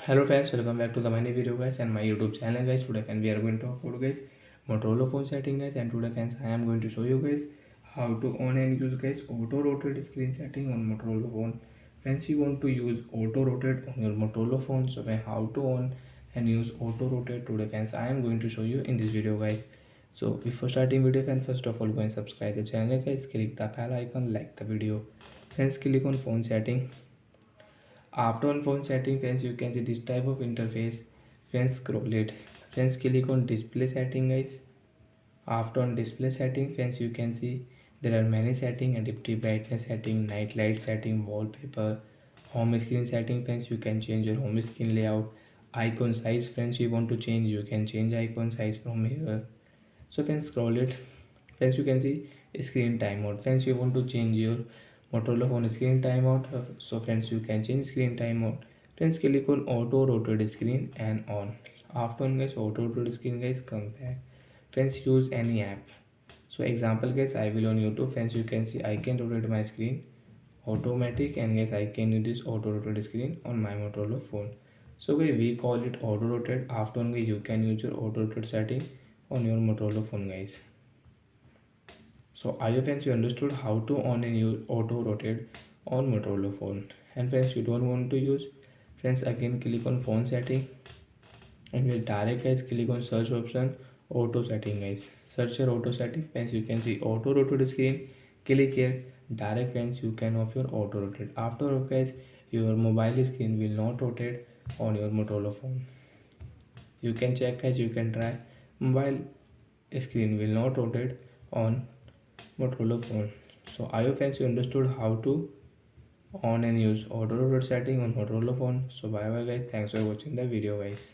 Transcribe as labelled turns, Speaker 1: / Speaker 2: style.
Speaker 1: Hello friends, welcome back to the my new video guys and my YouTube channel guys. Today friends we are going to talk about guys Motorola phone setting guys, and today friends I am going to show you guys how to on and use guys auto rotate screen setting on Motorola phone. Friends, you want to use auto rotate on your Motorola phone, so when how to on and use auto rotate today friends I am going to show you in this video guys. So before starting video friends, first of all go and subscribe the channel guys, click the bell icon, like the video. Friends, click on phone setting. After on phone setting friends, you can see this type of interface. Friends, scroll it. Friends, click on display setting guys. After on display setting friends, you can see there are many setting: adaptive brightness setting, night light setting, wallpaper, home screen setting. Friends, you can change your home screen layout. Icon size friends, you want to change, you can change icon size from here. So friends, scroll it. Friends, you can see screen timeout. Friends, you want to change your Motorola phone screen timeout, so friends you can change screen timeout. Friends, click on auto rotate screen and on. After on guys auto rotate screen guys, come back. Friends, use any app. So example guys, I will on YouTube. Friends, you can see I can rotate my screen automatic, and guys I can use this auto rotate screen on my Motorola phone. So guys we call it auto rotate. After on guys you can use your auto rotate setting on your Motorola phone guys. So I hope friends you understood how to on and use auto rotate on Motorola phone. And friends, you don't want to use, friends, again click on phone setting and you direct guys click on search option, auto setting guys. Search your auto setting friends, you can see auto rotate screen. Click here, direct friends you can off your auto rotate. After guys your mobile screen will not rotate on your Motorola phone. You can check guys, you can try, mobile screen will not rotate on Motorola phone. So I hope friends you understood how to on and use auto rotate setting on Motorola phone. So bye bye guys, thanks for watching the video guys.